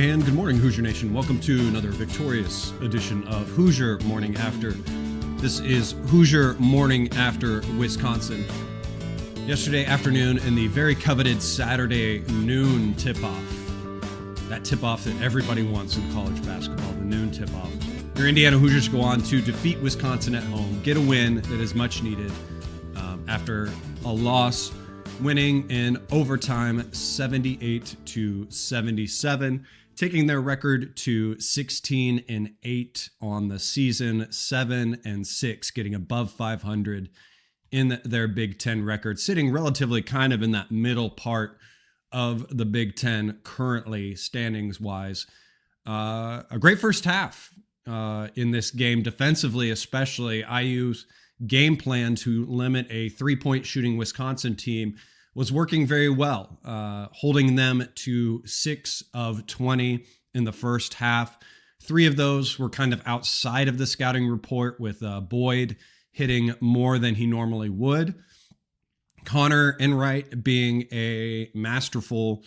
And good morning, Hoosier Nation. Welcome to another victorious edition of Hoosier Morning After. This is Hoosier Morning After Wisconsin. Yesterday afternoon in the very coveted Saturday noon tip-off, that tip-off that everybody wants in college basketball, the noon tip-off, your Indiana Hoosiers go on to defeat Wisconsin at home, get a win that is much needed after a loss, winning in overtime 78-77, taking their record to 16-8 on the season, 7-6, getting above 500 in their Big Ten record, sitting relatively kind of in that middle part of the Big Ten currently, standings-wise. A great first half in this game, defensively especially. IU's game plan to limit a three-point shooting Wisconsin team was working very well, holding them to 6 of 20 in the first half. 3 of those were kind of outside of the scouting report, with Boyd hitting more than he normally would. Connor Enright being a masterful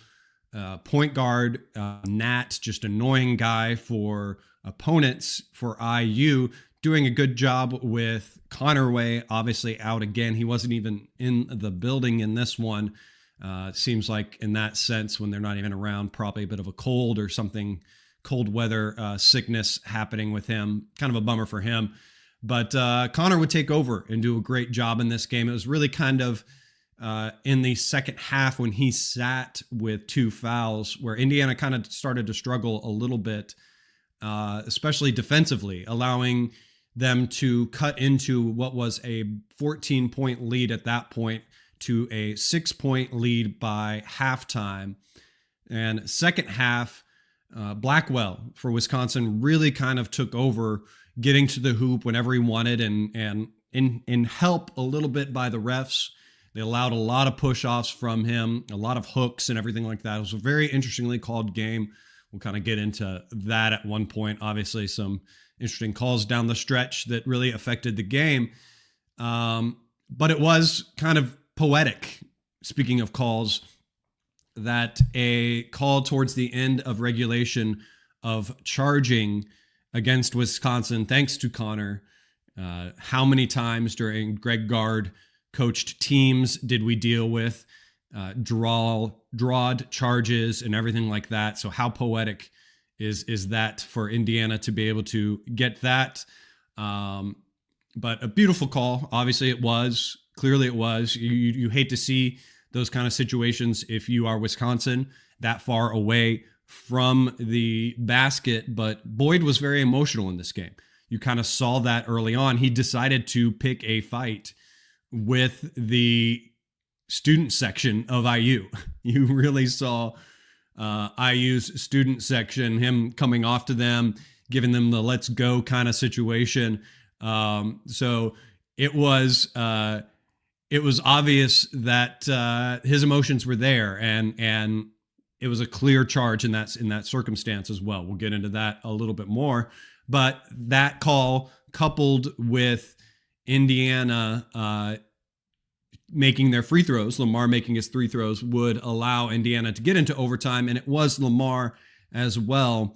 point guard, Nat, just annoying guy for opponents for IU, doing a good job with Connerway, obviously out again. He wasn't even in the building in this one. It seems like in that sense, when they're not even around, probably a bit of a cold or something, cold weather sickness happening with him. Kind of a bummer for him. But Connor would take over and do a great job in this game. It was really kind of in the second half when he sat with 2 fouls where Indiana kind of started to struggle a little bit, especially defensively, allowing them to cut into what was a 14-point lead at that point to a 6-point lead by halftime. And second half, Blackwell for Wisconsin really kind of took over, getting to the hoop whenever he wanted, and in help a little bit by the refs. They allowed a lot of push-offs from him, a lot of hooks and everything like that. It was a very interestingly called game. We'll kind of get into that at one point. Obviously, some interesting calls down the stretch that really affected the game. But it was kind of poetic, speaking of calls, that a call towards the end of regulation of charging against Wisconsin, thanks to Connor. How many times during Greg Gard coached teams did we deal with drawed charges and everything like that? So how poetic is that for Indiana to be able to get that? But a beautiful call. Obviously it was. Clearly it was. You hate to see those kind of situations if you are Wisconsin, that far away from the basket. But Boyd was very emotional in this game. You kind of saw that early on. He decided to pick a fight with the student section of IU. You really saw IU's student section, him coming off to them, giving them the let's go kind of situation. So it was obvious that his emotions were there, and it was a clear charge in that circumstance as well. We'll get into that a little bit more, but that call coupled with Indiana making their free throws, Lamar making his 3 throws, would allow Indiana to get into overtime. And it was Lamar as well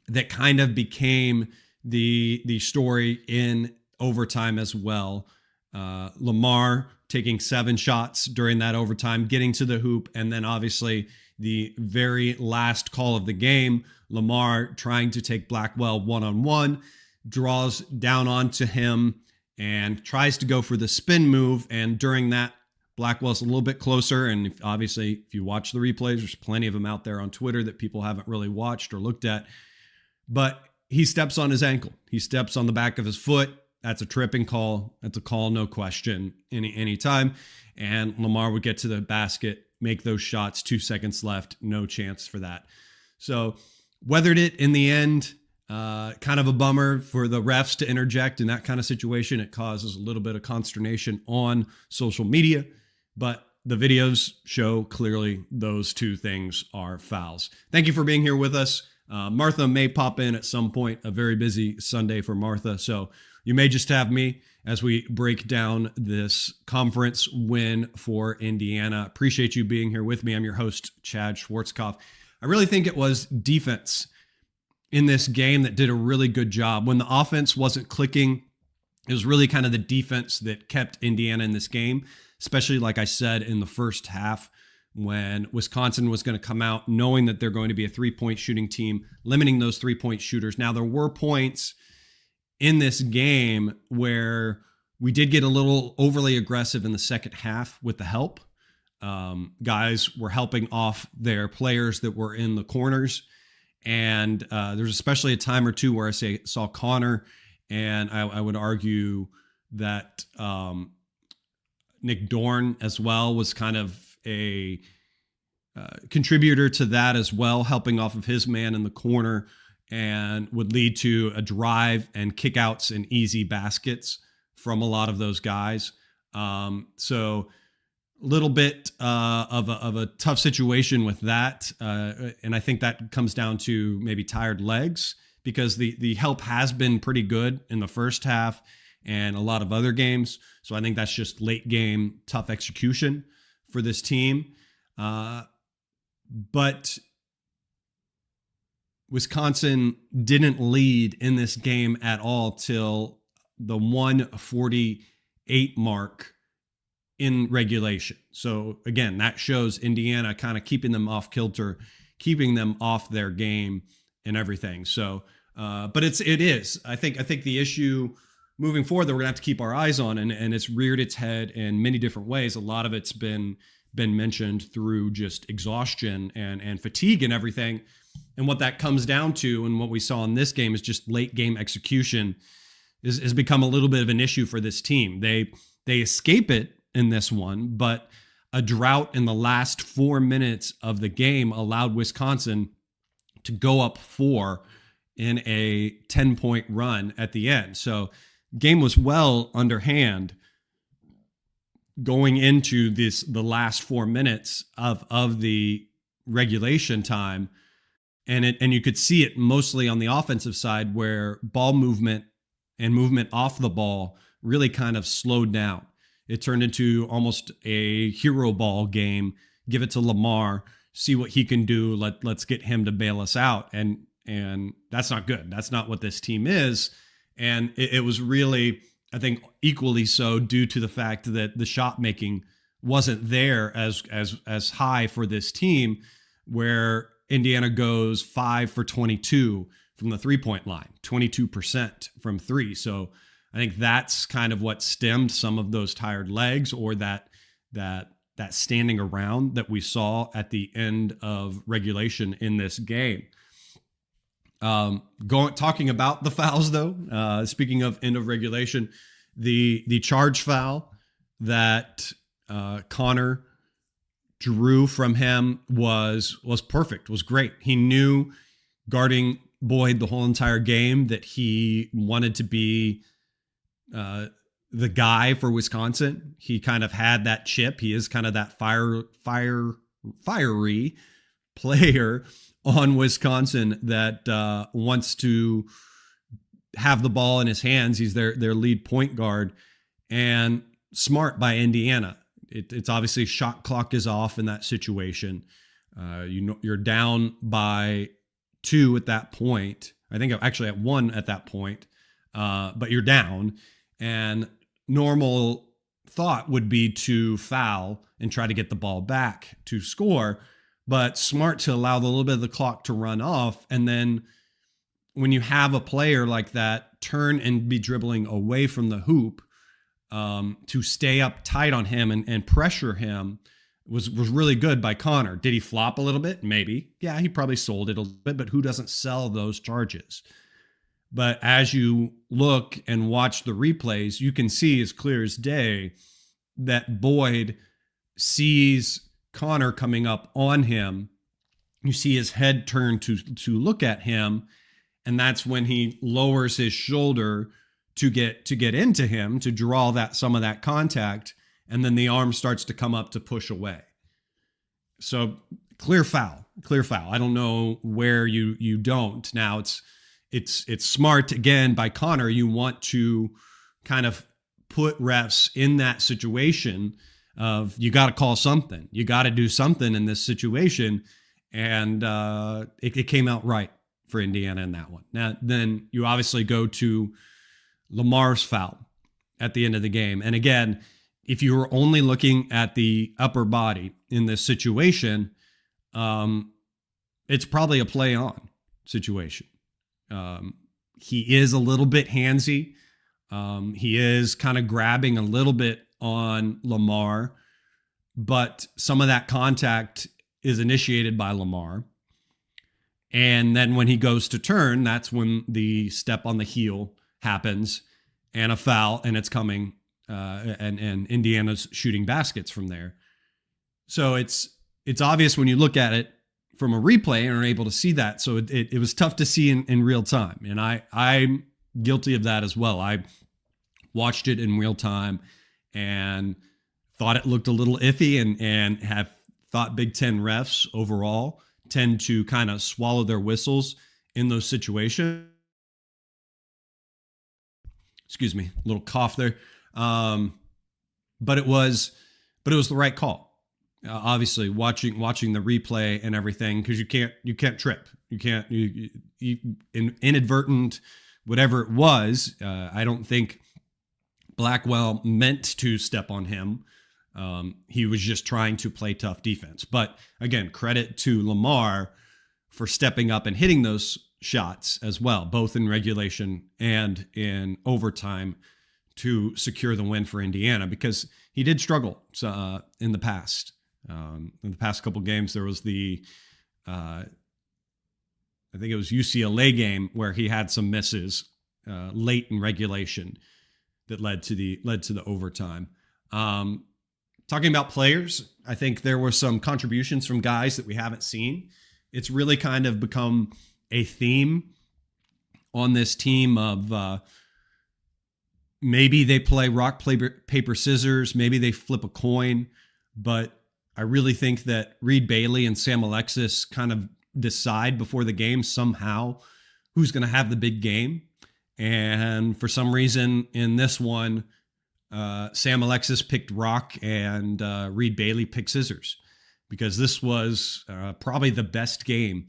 that kind of became the story in overtime as well. Lamar taking 7 shots during that overtime, getting to the hoop, and then obviously the very last call of the game, Lamar trying to take Blackwell one-on-one, draws down onto him and tries to go for the spin move. And during that, Blackwell's a little bit closer. And obviously, if you watch the replays, there's plenty of them out there on Twitter that people haven't really watched or looked at. But he steps on his ankle. He steps on the back of his foot. That's a tripping call. That's a call, no question, any time. And Lamar would get to the basket, make those shots, 2 seconds left, no chance for that. So weathered it in the end. Kind of a bummer for the refs to interject in that kind of situation. It causes a little bit of consternation on social media, but the videos show clearly those 2 things are fouls. Thank you for being here with us. Martha may pop in at some point, a very busy Sunday for Martha. So you may just have me as we break down this conference win for Indiana. Appreciate you being here with me. I'm your host, Chad Schwartzkopf. I really think it was defense in this game that did a really good job. When the offense wasn't clicking, it was really kind of the defense that kept Indiana in this game, especially like I said in the first half when Wisconsin was going to come out knowing that they're going to be a 3-point shooting team, limiting those 3-point shooters. Now, there were points in this game where we did get a little overly aggressive in the second half with the help. Guys were helping off their players that were in the corners. And there's especially a time or two where I saw Connor, and I would argue that Nick Dorn as well was kind of a contributor to that as well, helping off of his man in the corner, and would lead to a drive and kickouts and easy baskets from a lot of those guys. So a little bit of a tough situation with that. And I think that comes down to maybe tired legs, because the help has been pretty good in the first half and a lot of other games. So I think that's just late game, tough execution for this team. But Wisconsin didn't lead in this game at all till the 1:48 mark in regulation. So again, that shows Indiana kind of keeping them off kilter, keeping them off their game and everything. So, but it is, I think the issue moving forward that we're gonna have to keep our eyes on, and it's reared its head in many different ways. A lot of it's been mentioned through just exhaustion and fatigue and everything. And what that comes down to, and what we saw in this game, is just late game execution has become a little bit of an issue for this team. They escape it in this one, but a drought in the last 4 minutes of the game allowed Wisconsin to go up 4 in a 10-point run at the end. So game was well underhand going into the last 4 minutes of the regulation time. And you could see it mostly on the offensive side, where ball movement and movement off the ball really kind of slowed down. It turned into almost a hero ball game. Give it to Lamar, see what he can do. Let's get him to bail us out. And that's not good. That's not what this team is. And it was really, I think, equally so due to the fact that the shot making wasn't there as high for this team, where Indiana goes 5 for 22 from the 3-point line, 22% from 3. So I think that's kind of what stemmed some of those tired legs, or that standing around that we saw at the end of regulation in this game. Talking about the fouls though, speaking of end of regulation, the charge foul that Connor drew from him was perfect, was great. He knew, guarding Boyd the whole entire game, that he wanted to be the guy for Wisconsin. He kind of had that chip. He is kind of that fiery player on Wisconsin that wants to have the ball in his hands. He's their lead point guard, and smart by Indiana. It's obviously shot clock is off in that situation. You're down by 2 at that point. I think actually at 1 at that point, but you're down. And normal thought would be to foul and try to get the ball back to score, but smart to allow the little bit of the clock to run off. And then when you have a player like that turn and be dribbling away from the hoop, to stay up tight on him and pressure him was really good by Connor. Did he flop a little bit? Maybe. Yeah, he probably sold it a little bit, but who doesn't sell those charges? But as you look and watch the replays, you can see as clear as day that Boyd sees Connor coming up on him. You see his head turn to look at him, and that's when he lowers his shoulder to get into him, to draw some of that contact, and then the arm starts to come up to push away. So clear foul. I don't know where you don't. Now it's smart again by Connor. You want to kind of put refs in that situation of, you got to call something. You got to do something in this situation. and it came out right for Indiana in that one. Now, then you obviously go to Lamar's foul at the end of the game. And again, if you were only looking at the upper body in this situation, it's probably a play on situation. He is a little bit handsy. He is kind of grabbing a little bit on Lamar, but some of that contact is initiated by Lamar. And then when he goes to turn, that's when the step on the heel happens and a foul, and it's coming, and Indiana's shooting baskets from there. So it's obvious when you look at it from a replay and are able to see that. So it was tough to see in real time. And I'm guilty of that as well. I watched it in real time and thought it looked a little iffy, and have thought Big Ten refs overall tend to kind of swallow their whistles in those situations. Excuse me, a little cough there. But it was the right call. Obviously, watching the replay and everything, because you can't trip, you inadvertent, whatever it was. I don't think Blackwell meant to step on him. He was just trying to play tough defense. But again, credit to Lamar for stepping up and hitting those shots as well, both in regulation and in overtime, to secure the win for Indiana, because he did struggle in the past. In the past couple games, there was the I think it was UCLA game where he had some misses late in regulation that led to the overtime. Talking about players, I think there were some contributions from guys that we haven't seen. It's really kind of become a theme on this team of maybe they play rock, paper, scissors, maybe they flip a coin, but I really think that Reed Bailey and Sam Alexis kind of decide before the game somehow who's going to have the big game. And for some reason in this one, Sam Alexis picked rock and Reed Bailey picked scissors, because this was probably the best game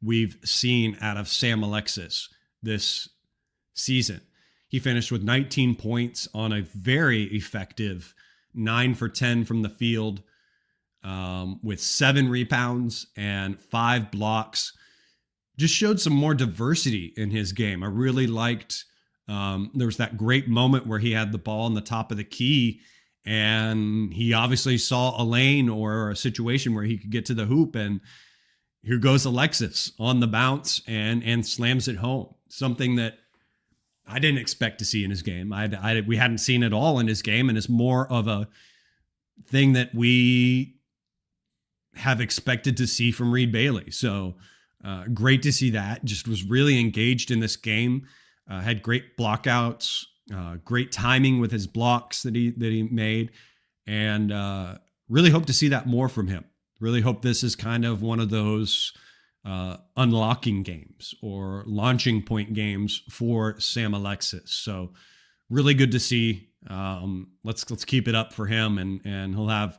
we've seen out of Sam Alexis this season. He finished with 19 points on a very effective 9 for 10 from the field, with 7 rebounds and 5 blocks. Just showed some more diversity in his game. I really liked, there was that great moment where he had the ball on the top of the key, and he obviously saw a lane or a situation where he could get to the hoop, and here goes Alexis on the bounce and slams it home. Something that I didn't expect to see in his game. We hadn't seen it all in his game, and it's more of a thing that we have expected to see from Reed Bailey. So great to see that. Just was really engaged in this game. Had great blockouts, great timing with his blocks that he made, and really hope to see that more from him. Really hope this is kind of one of those unlocking games or launching point games for Sam Alexis. So really good to see. Let's keep it up for him, and he'll have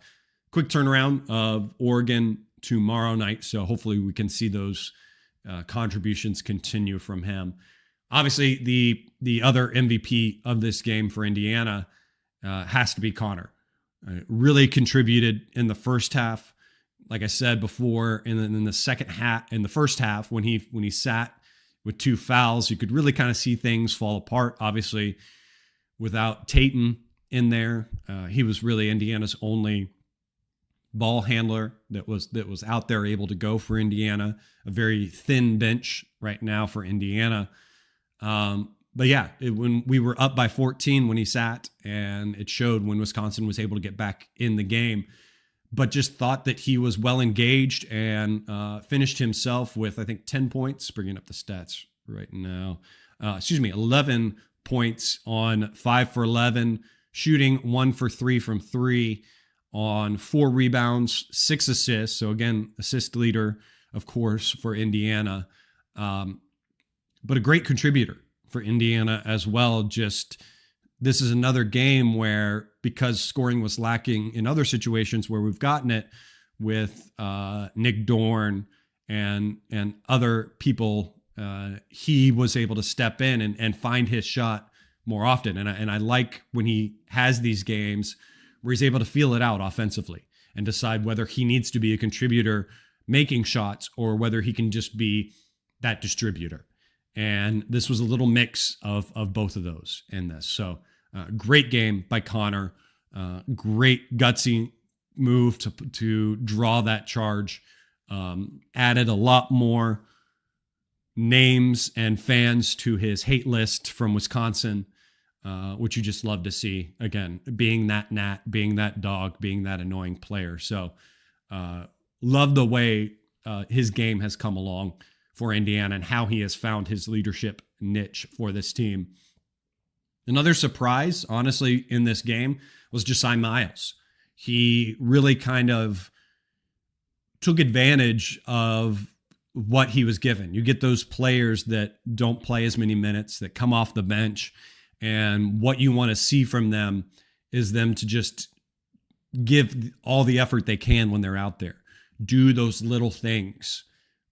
quick turnaround of Oregon tomorrow night. So hopefully we can see those contributions continue from him. Obviously, the other MVP of this game for Indiana has to be Connor. Really contributed in the first half. Like I said before, in the second half, in the first half, when he sat with 2 fouls, you could really kind of see things fall apart. Obviously, without Tatum in there, he was really Indiana's only ball handler that was out there able to go for Indiana. A very thin bench right now for Indiana. But yeah, when we were up by 14 when he sat, and it showed when Wisconsin was able to get back in the game. But just thought that he was well engaged and finished himself with, I think, 10 points, bringing up the stats right now. 11 points on 5 for 11, shooting 1 for 3 from 3 on 4 rebounds, 6 assists. So again, assist leader, of course, for Indiana. But a great contributor for Indiana as well. Just this is another game where, because scoring was lacking in other situations where we've gotten it with Nick Dorn and other people, he was able to step in and find his shot more often. And I like when he has these games where he's able to feel it out offensively and decide whether he needs to be a contributor making shots or whether he can just be that distributor. And this was a little mix of both of those in this. So great game by Connor. Great gutsy move to draw that charge. Added a lot more names and fans to his hate list from Wisconsin, which you just love to see. Again, being that gnat, being that dog, being that annoying player. So love the way his game has come along for Indiana and how he has found his leadership niche for this team. Another surprise, honestly, in this game was Jasai Miles. He really kind of took advantage of what he was given. You get those players that don't play as many minutes, that come off the bench, and what you want to see from them is them to just give all the effort they can when they're out there. Do those little things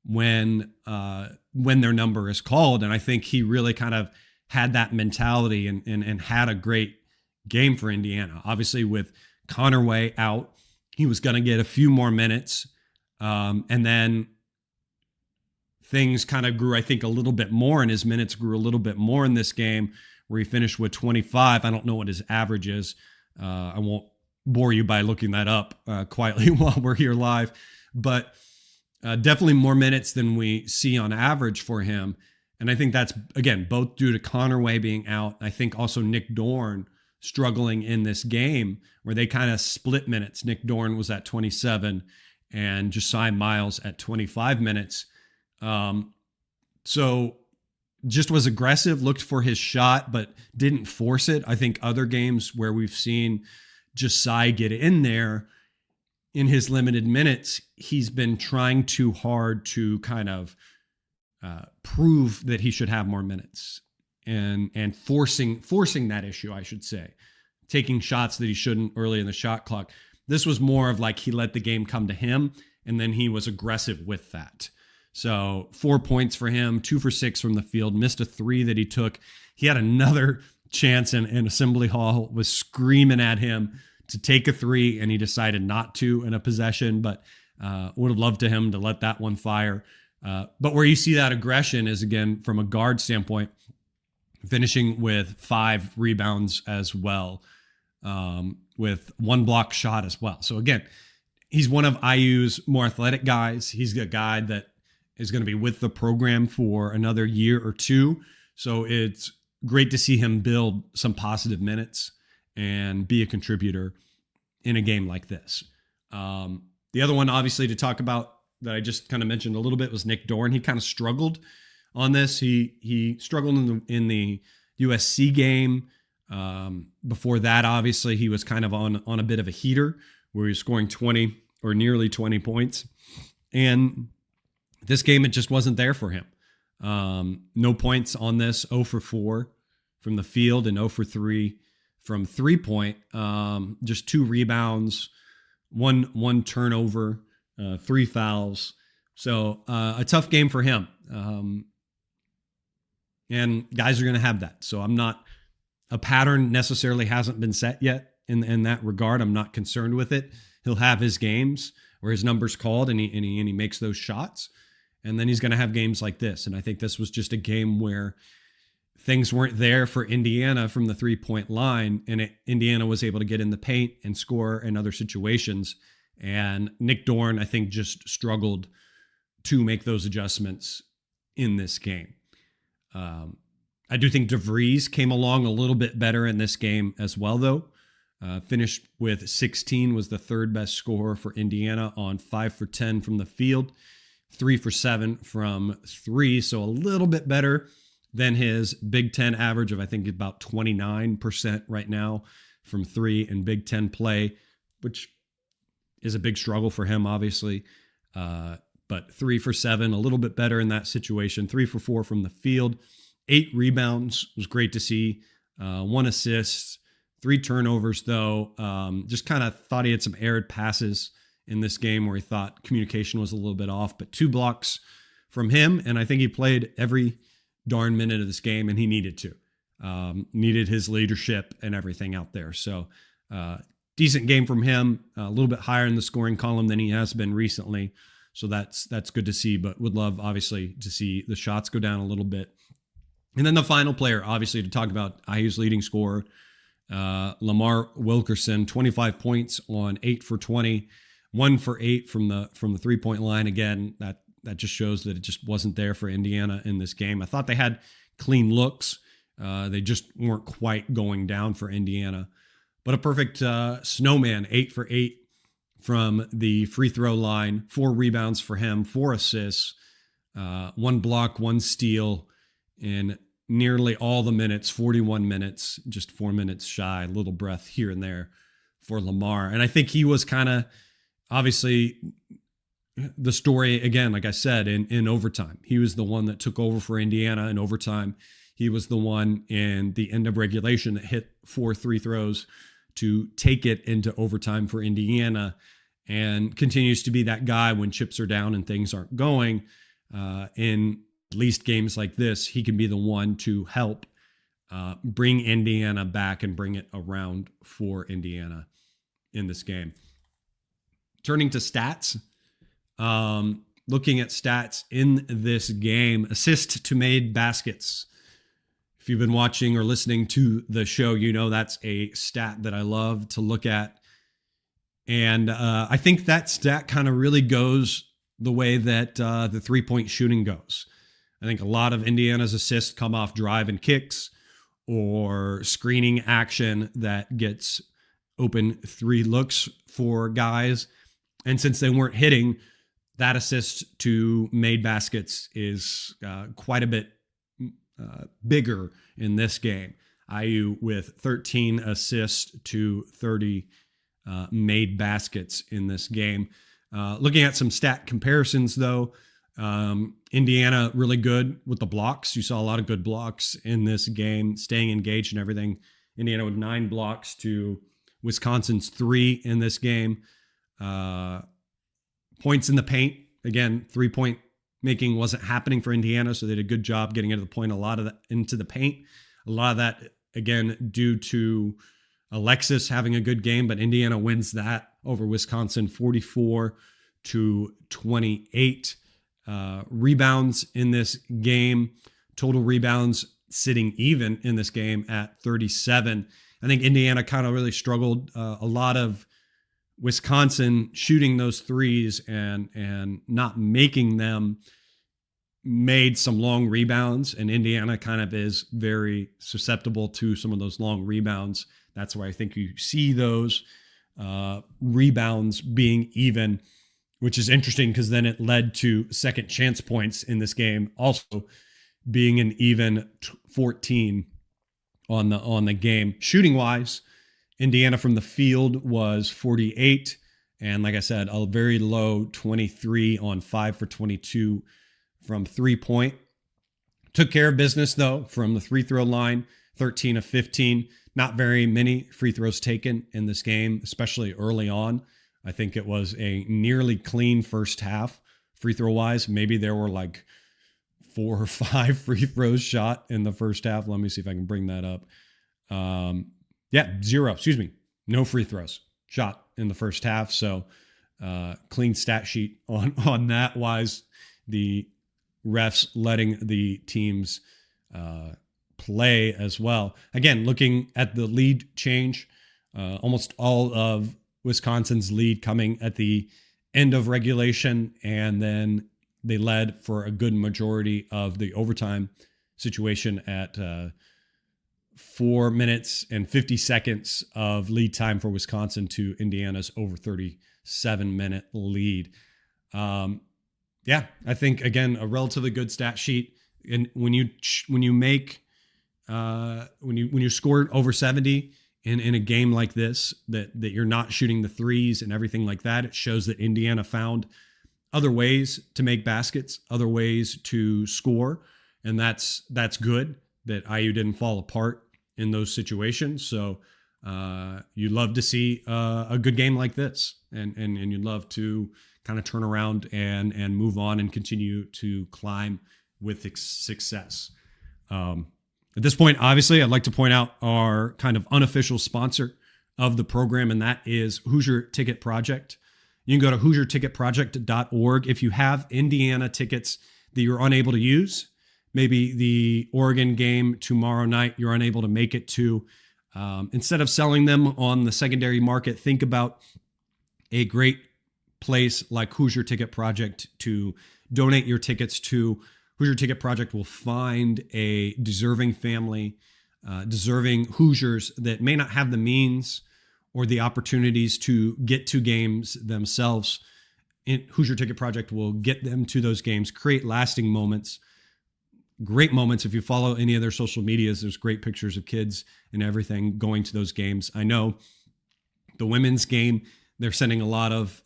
when their number is called. And I think he really kind of had that mentality and had a great game for Indiana. Obviously, with Connerway out, he was going to get a few more minutes. And then things kind of grew, I think, a little bit more, and his minutes grew a little bit more in this game where he finished with 25. I don't know what his average is. I won't bore you by looking that up quietly while we're here live, but definitely more minutes than we see on average for him. And I think that's, again, both due to Connerway being out. I think also Nick Dorn struggling in this game where they kind of split minutes. Nick Dorn was at 27 and Jasai Miles at 25 minutes. So just was aggressive, looked for his shot, but didn't force it. I think other games where we've seen Jasai get in there in his limited minutes, he's been trying too hard to kind of prove that he should have more minutes and forcing that issue, I should say, taking shots that he shouldn't early in the shot clock. This was more of like he let the game come to him, and then he was aggressive with that. So 4 points for him, 2 for 6 from the field, missed a 3 that he took. He had another chance in Assembly Hall, was screaming at him to take a 3, and he decided not to in a possession, but would have loved to him to let that one fire. But where you see that aggression is, again, from a guard standpoint, finishing with 5 rebounds as well, with 1 block shot as well. So again, he's one of IU's more athletic guys. He's a guy that is going to be with the program for another year or two. So it's great to see him build some positive minutes and be a contributor in a game like this. The other one, obviously, to talk about that I just kind of mentioned a little bit was Nick Dorn. He kind of struggled on this. He struggled in the USC game. Before that, obviously, he was kind of on a bit of a heater where he was scoring 20 or nearly 20 points. And this game, it just wasn't there for him. No points on this, 0 for 4 from the field and 0 for 3 from 3-point. Just 2 rebounds, one turnover, 3 fouls. So a tough game for him. And guys are going to have that. So a pattern necessarily hasn't been set yet in that regard. I'm not concerned with it. He'll have his games where his number's called and he makes those shots. And then he's going to have games like this. And I think this was just a game where things weren't there for Indiana from the 3-point line. And Indiana was able to get in the paint and score in other situations. And Nick Dorn, I think, just struggled to make those adjustments in this game. I do think DeVries came along a little bit better in this game as well, though. Finished with 16, was the 3rd best scorer for Indiana on 5 for 10 from the field, 3 for 7 from 3. So a little bit better than his Big Ten average of, I think, about 29% right now from 3 in Big Ten play, which is a big struggle for him, obviously. But 3 for 7, a little bit better in that situation. 3 for 4 from the field. 8 rebounds was great to see. 1 assist, 3 turnovers, though. Just kind of thought he had some errant passes in this game where he thought communication was a little bit off, but 2 blocks from him. And I think he played every darn minute of this game, and he needed to. Needed his leadership and everything out there. So decent game from him, a little bit higher in the scoring column than he has been recently. So that's good to see, but would love obviously to see the shots go down a little bit. And then the final player, obviously, to talk about IU's leading scorer, Lamar Wilkerson, 25 points on 8 for 20, 1 for 8 from the 3-point line. Again, that just shows that it just wasn't there for Indiana in this game. I thought they had clean looks. They just weren't quite going down for Indiana. But a perfect snowman, 8 for 8 from the free throw line, 4 rebounds for him, 4 assists, 1 block, 1 steal in nearly all the minutes, 41 minutes, just 4 minutes shy, little breath here and there for Lamar. And I think he was kind of obviously the story, again, like I said, in overtime. He was the one that took over for Indiana in overtime. He was the one in the end of regulation that hit 4 free throws to take it into overtime for Indiana, and continues to be that guy when chips are down and things aren't going. In at least games like this, he can be the one to help bring Indiana back and bring it around for Indiana in this game. Turning to stats, looking at stats in this game, assist to made baskets. If you've been watching or listening to the show, you know that's a stat that I love to look at. And I think that stat kind of really goes the way that the 3-point shooting goes. I think a lot of Indiana's assists come off drive and kicks or screening action that gets open 3 looks for guys. And since they weren't hitting, that assist to made baskets is quite a bit bigger in this game. IU with 13 assists to 30 made baskets in this game. Looking at some stat comparisons, though, Indiana really good with the blocks. You saw a lot of good blocks in this game, staying engaged and everything. Indiana with 9 blocks to Wisconsin's 3 in this game. Points in the paint, again, 3-point making wasn't happening for Indiana, so they did a good job getting into the point, a lot of that into the paint. A lot of that, again, due to Alexis having a good game, but Indiana wins that over Wisconsin 44-28. Rebounds in this game, total rebounds sitting even in this game at 37. I think Indiana kind of really struggled. A lot of Wisconsin shooting those threes and not making them made some long rebounds, and Indiana kind of is very susceptible to some of those long rebounds. That's where I think you see those rebounds being even, which is interesting because then it led to second chance points in this game also being an even 14 on the game. Shooting wise, Indiana from the field was 48. And like I said, a very low 23 on 5 for 22 from 3-point. Took care of business, though, from the free throw line, 13 of 15. Not very many free throws taken in this game, especially early on. I think it was a nearly clean first half, free throw wise. Maybe there were like 4 or 5 free throws shot in the first half. Let me see if I can bring that up. 0. No free throws shot in the first half. So clean stat sheet on that wise. The refs letting the teams play as well. Again, looking at the lead change, almost all of Wisconsin's lead coming at the end of regulation, and then they led for a good majority of the overtime situation at 4 minutes and 50 seconds of lead time for Wisconsin to Indiana's over 37-minute lead. I think, again, a relatively good stat sheet. And when you score over 70 in a game like this, that you're not shooting the threes and everything like that, it shows that Indiana found other ways to make baskets, other ways to score, and that's good that IU didn't fall apart in those situations. So You love to see a good game like this, and you'd love to kind of turn around and move on and continue to climb with success. At this point, obviously, I'd like to point out our kind of unofficial sponsor of the program, and that is Hoosier Ticket Project. You can go to HoosierTicketProject.org. If you have Indiana tickets that you're unable to use, maybe the Oregon game tomorrow night you're unable to make it to, instead of selling them on the secondary market, think about a great place like Hoosier Ticket Project to donate your tickets to. Hoosier Ticket Project will find a deserving family, deserving Hoosiers that may not have the means or the opportunities to get to games themselves. Hoosier Ticket Project will get them to those games, create lasting moments, great moments. If you follow any of their social medias, there's great pictures of kids and everything going to those games. I know the women's game, they're sending a lot of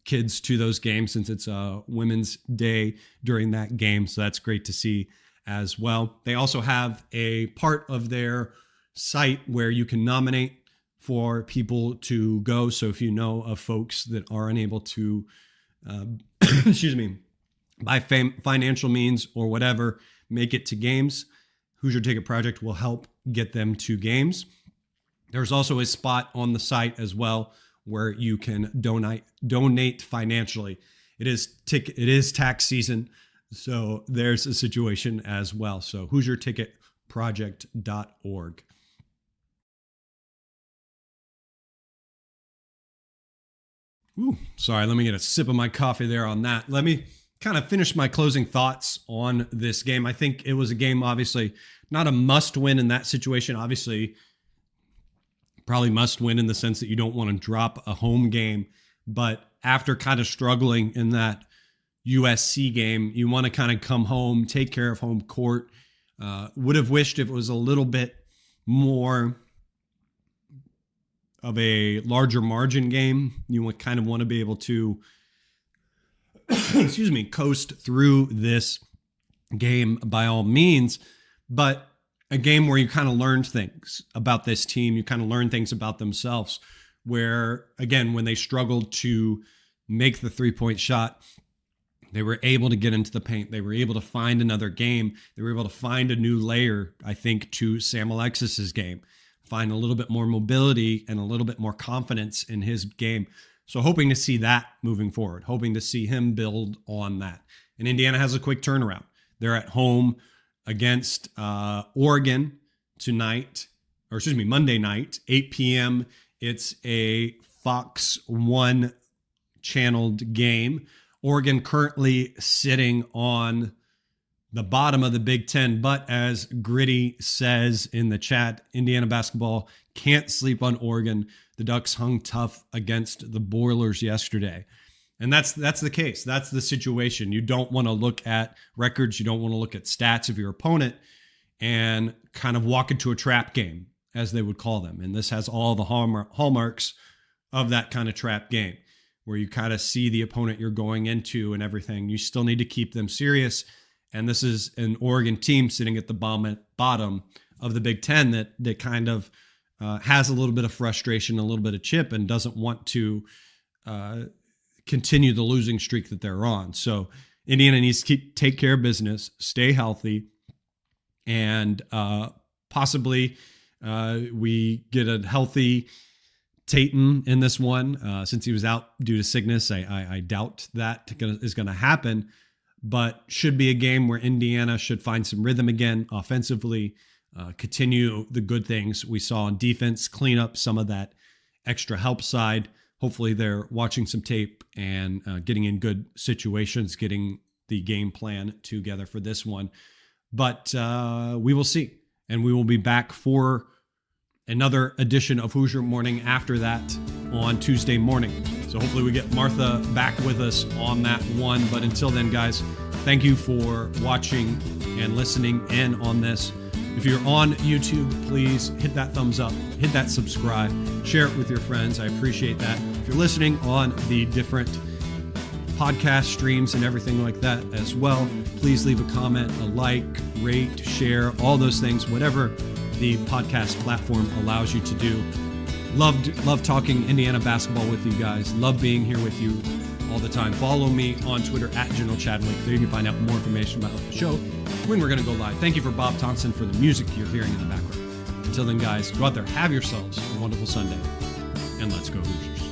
kids to those games since it's a Women's Day during that game. So that's great to see as well. They also have a part of their site where you can nominate for people to go. So if you know of folks that are unable to, by financial means or whatever, make it to games, Hoosier Ticket Project will help get them to games. There's also a spot on the site as well where you can donate financially. It is tax season, so there's a situation as well. So HoosierTicketProject.org. Ooh, sorry, let me get a sip of my coffee there on that. Let me kind of finish my closing thoughts on this game. I think it was a game, obviously, not a must win in that situation. Obviously, probably must win in the sense that you don't want to drop a home game. But after kind of struggling in that USC game, you want to kind of come home, take care of home court. Would have wished if it was a little bit more of a larger margin game. You would kind of want to be able to, coast through this game by all means. But a game where you kind of learned things about this team. You kind of learned things about themselves where, again, when they struggled to make the 3-point shot, they were able to get into the paint. They were able to find another game. They were able to find a new layer, I think, to Sam Alexis's game, find a little bit more mobility and a little bit more confidence in his game. So hoping to see that moving forward, hoping to see him build on that. And Indiana has a quick turnaround. They're at home against Oregon Monday night, 8 p.m. It's a Fox 1 channeled game. Oregon currently sitting on the bottom of the Big Ten, but as Gritty says in the chat, Indiana basketball can't sleep on Oregon. The Ducks hung tough against the Boilers yesterday. And that's the case. That's the situation. You don't want to look at records. You don't want to look at stats of your opponent and kind of walk into a trap game, as they would call them. And this has all the hallmarks of that kind of trap game, where you kind of see the opponent you're going into and everything. You still need to keep them serious. And this is an Oregon team sitting at the bottom of the Big Ten that kind of has a little bit of frustration, a little bit of chip, and doesn't want to continue the losing streak that they're on. So Indiana needs to take care of business, stay healthy, and possibly we get a healthy Tatum in this one. Since he was out due to sickness, I doubt that is going to happen, but should be a game where Indiana should find some rhythm again offensively, continue the good things we saw on defense, clean up some of that extra help side. Hopefully they're watching some tape and getting in good situations, getting the game plan together for this one. But we will see. And we will be back for another edition of Hoosier Morning after that on Tuesday morning. So hopefully we get Martha back with us on that one. But until then, guys, thank you for watching and listening in on this. If you're on YouTube, please hit that thumbs up, hit that subscribe, share it with your friends. I appreciate that. If you're listening on the different podcast streams and everything like that as well, please leave a comment, a like, rate, share, all those things, whatever the podcast platform allows you to do. Love talking Indiana basketball with you guys. Love being here with you all the time. Follow me on Twitter at General Chadwick. There you can find out more information about the show when we're going to go live. Thank you for Bob Thompson for the music you're hearing in the background. Until then, guys, go out there, have yourselves a wonderful Sunday, and let's go Hoosiers.